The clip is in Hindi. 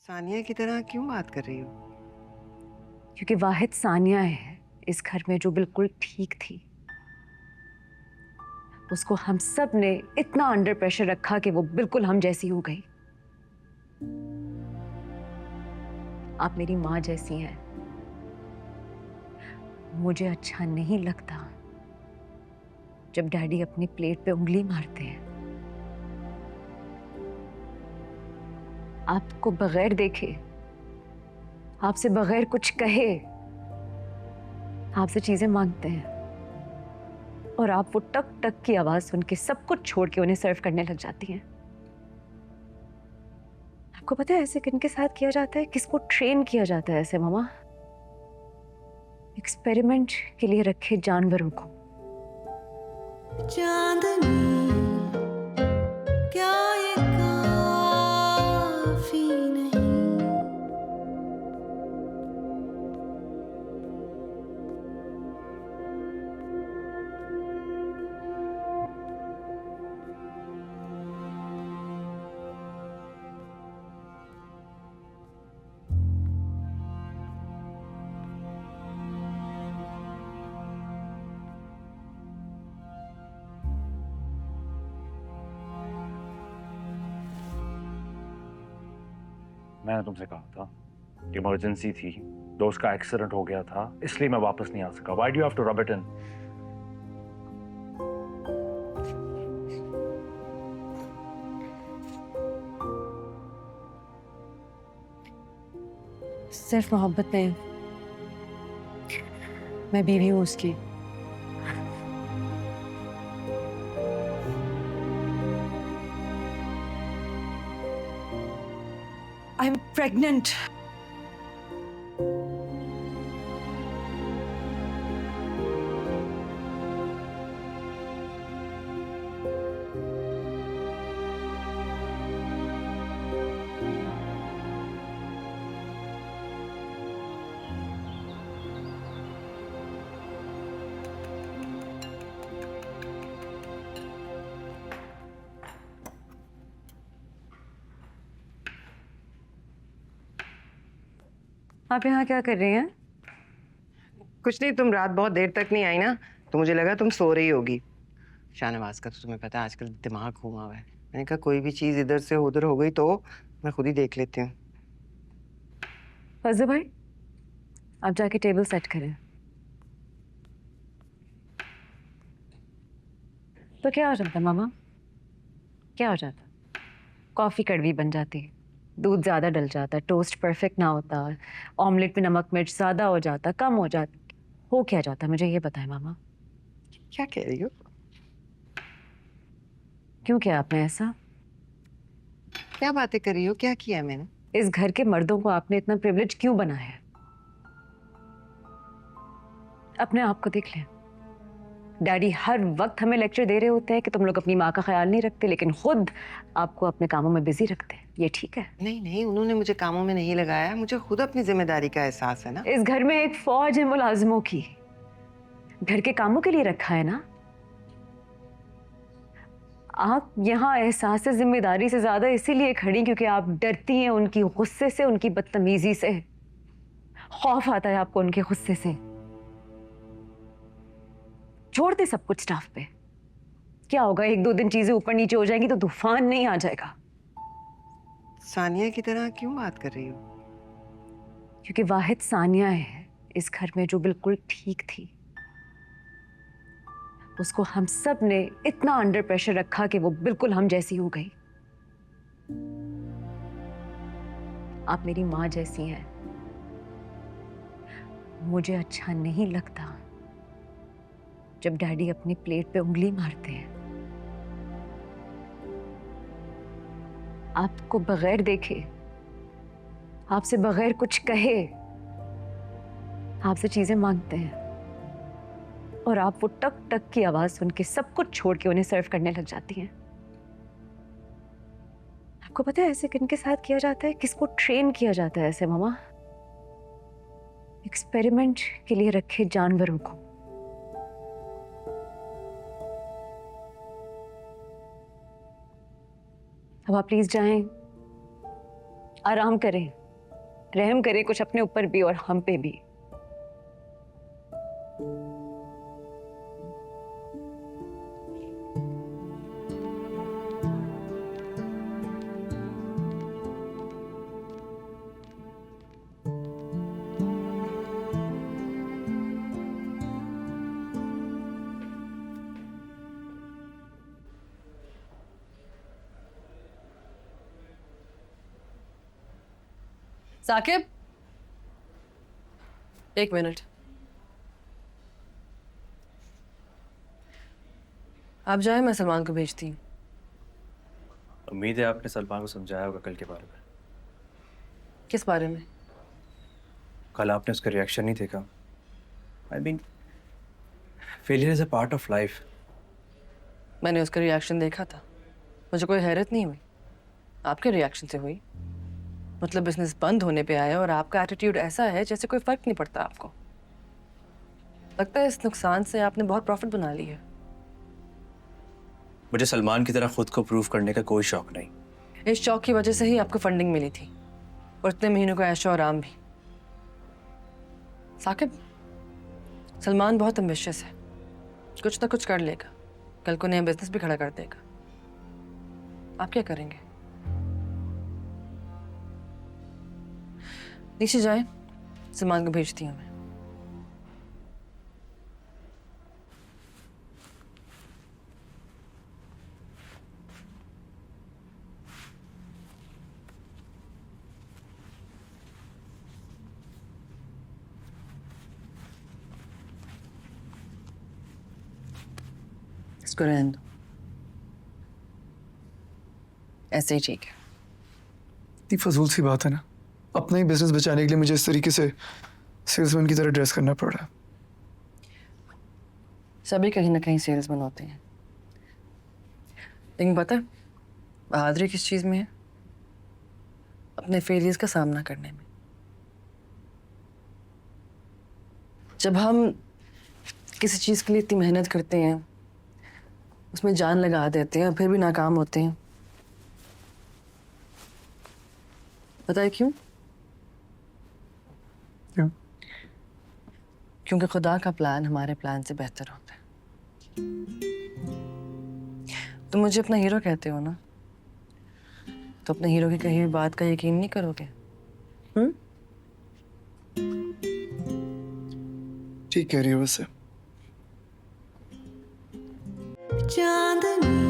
सानिया की तरह क्यों बात कर रही हो? क्योंकि वाहिद सानिया है इस घर में जो बिल्कुल ठीक थी। उसको हम सब ने इतना अंडर प्रेशर रखा कि वो बिल्कुल हम जैसी हो गई। आप मेरी माँ जैसी हैं। मुझे अच्छा नहीं लगता जब डैडी अपनी प्लेट पे उंगली मारते हैं। आपको बगैर देखे, आपसे बगैर कुछ कहे, आपसे चीजें मांगते हैं और आप वो टक टक की आवाज सुन के सब कुछ छोड़ के उन्हें सर्व करने लग जाती हैं। आपको पता है ऐसे किनके साथ किया जाता है? किसको ट्रेन किया जाता है ऐसे मामा? एक्सपेरिमेंट के लिए रखे जानवरों को। चांदनी क्या ये काफी नहीं? मैंने तुमसे कहा था इमरजेंसी थी, दोस्त का एक्सीडेंट हो गया था, इसलिए मैं वापस नहीं आ सका। Why do you have to rub it in? सिर्फ मोहब्बत नहीं, मैं बीवी हूँ उसकी। I am pregnant. आप यहाँ क्या कर रही हैं? कुछ नहीं, तुम रात बहुत देर तक नहीं आई ना, तो मुझे लगा तुम सो रही होगी। शाहनवाज का तो तुम्हें पता है आजकल दिमाग घूमा हुआ है। मैंने कहा कोई भी चीज इधर से उधर हो गई तो मैं खुद ही देख लेती हूँ। फजल भाई, आप जाके टेबल सेट करें। तो क्या हो जाता मामा? क्या हो जाता? कॉफी कड़वी बन जाती, दूध ज्यादा डल जाता, टोस्ट परफेक्ट ना होता, ऑमलेट में नमक मिर्च ज्यादा हो जाता, कम हो जाता, हो क्या जाता मुझे ये बताएं मामा। क्या कह रही हो? क्यों किया आपने ऐसा? क्या बातें कर रही हो? क्या किया है मैंने? इस घर के मर्दों को आपने इतना प्रिविलेज क्यों बनाया है? अपने आप को देख लें। डैडी हर वक्त हमें लेक्चर दे रहे होते हैं कि तुम लोग अपनी माँ का ख्याल नहीं रखते, लेकिन खुद आपको अपने कामों में बिजी रखते हैं। ये ठीक है? नहीं नहीं, उन्होंने मुझे कामों में नहीं लगाया, मुझे खुद अपनी जिम्मेदारी का एहसास है ना। इस घर में एक फौज है मुलाजिमों की, घर के कामों के लिए रखा है ना। आप यहाँ एहसास जिम्मेदारी से ज्यादा इसीलिए खड़ी क्योंकि आप डरती हैं उनकी गुस्से से, उनकी बदतमीजी से। खौफ आता है आपको उनके गुस्से से। छोड़ दे सब कुछ स्टाफ पे। क्या होगा, एक दो दिन चीजें ऊपर नीचे हो जाएंगी तो तूफान नहीं आ जाएगा। सानिया की तरह क्यों बात कर रही हो? क्योंकि वाहिद सानिया है इस घर में जो बिल्कुल ठीक थी। उसको हम सब ने इतना अंडर प्रेशर रखा कि वो बिल्कुल हम जैसी हो गई। आप मेरी माँ जैसी हैं। मुझे अच्छा नहीं लगता जब डैडी अपनी प्लेट पे उंगली मारते हैं। आपको बगैर देखे, आपसे बगैर कुछ कहे, आपसे चीजें मांगते हैं और आप वो टक टक की आवाज सुन के सब कुछ छोड़ के उन्हें सर्व करने लग जाती हैं। आपको पता है ऐसे किनके साथ किया जाता है? किसको ट्रेन किया जाता है ऐसे मामा? एक्सपेरिमेंट के लिए रखे जानवरों को। अब आप प्लीज जाएं, आराम करें, रहम करें कुछ अपने ऊपर भी और हम पे भी। साकिब, एक मिनट। आप जाए, मैं सलमान को भेजती हूँ। उम्मीद है आपने सलमान को समझाया होगा कल के बारे में। किस बारे में? कल आपने उसका रिएक्शन नहीं देखा। I mean failure is a part of life. मैंने उसका रिएक्शन देखा था, मुझे कोई हैरत नहीं हुई, आपके रिएक्शन से हुई। मतलब बिजनेस बंद होने पे आया और आपका एटीट्यूड ऐसा है जैसे कोई फर्क नहीं पड़ता आपको। लगता है इस नुकसान से आपने बहुत प्रॉफिट बना लिया। मुझे सलमान की तरह खुद को प्रूव करने का कोई शौक नहीं। इस शौक की वजह से ही आपको फंडिंग मिली थी और इतने महीनों का ऐशो आराम भी। साकिब, सलमान बहुत एम्बिशियस है, कुछ ना कुछ कर लेगा, कल को नया बिजनेस भी खड़ा कर देगा। आप क्या करेंगे? नीचे जाए, सलमान को भेजती हूँ मैं। इसको रहने दो, ऐसे ही ठीक है। इतनी फजूल सी बात है ना, अपना ही बिजनेस बचाने के लिए मुझे इस तरीके से सेल्समैन की तरह ड्रेस करना पड़ रहा है। सभी कहीं ना कहीं सेल्समैन होते हैं, लेकिन पता है बहादुरी किस चीज़ में है? अपने फेलियर्स का सामना करने में। जब हम किसी चीज़ के लिए इतनी मेहनत करते हैं, उसमें जान लगा देते हैं और फिर भी नाकाम होते हैं, पता है क्यों? क्यों? क्योंकि खुदा का प्लान हमारे प्लान से बेहतर होता है। तुम मुझे अपना हीरो कहते हो ना, तो अपने हीरो की कही हुई बात का यकीन नहीं करोगे? ठीक कह रही हो वैसे। चांदनी